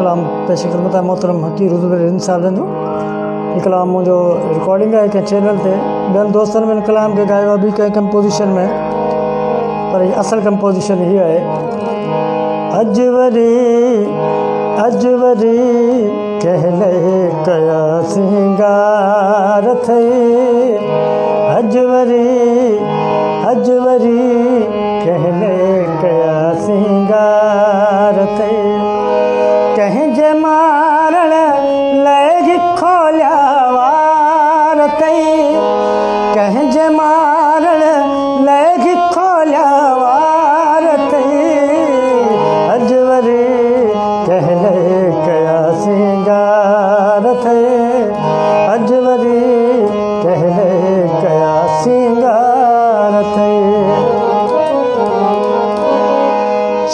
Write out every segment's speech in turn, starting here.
कलाम पेश ख़िदमत आहे मोहतरम हकी रुज़ुल साहबनि जो। हीउ कलाम मुंहिंजो रिकॉर्डिंग आहे कंहिं चैनल ते। ॿियनि दोस्तनि में कलाम खे ॻायो आहे ॿी कंहिं कंपोज़िशन में, पर हीअ असुलु कंपोज़िशन हीअ आहे। अॼु वरी कहले कया सिंगार थई, अॼु वरी कहले कया सिंगार थई, कंहिंजे मारण लाइ खोलिया वार थई, कंहिंजे मारण लाइ खोलिया वार थई, अॼु वरी कहले कया सिंगार थई, अॼु वरी कहले कया सिंगार थई।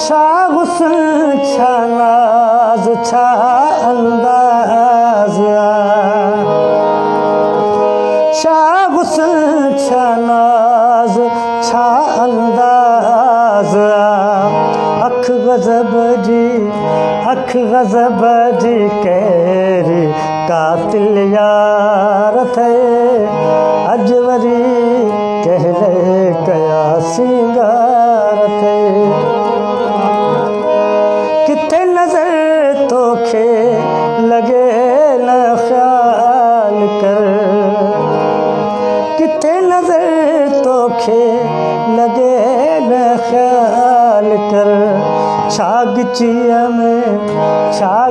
छा हुस्न छा नाज़ छा अंदाज़ आ, छा हुस्न छा नाज़ छा अंदाज़ आ, अख गज़ब जी कहिड़ी कातिल यार थई, अॼु वरी कहले कया सिंगार थई। किथे नज़र तोखे लॻे न ख़्याल कर, किथे नज़र तोखे लॻे न ख़्याल कर, छा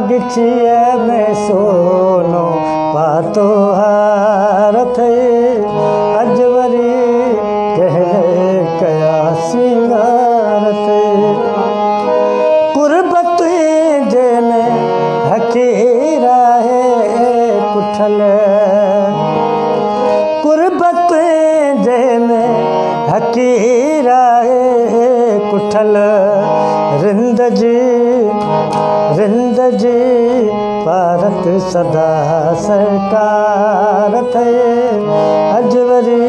गिचीअ में सोनो पातो हार थई, अॼु वरी कहले कया सिंगार थई। कुर्बत जे में हकीर आहे कुठल, कुर्बत जे में हकीर आहे कुठल, रिंद जी भारत सदा सरकार थई, अॼु वरी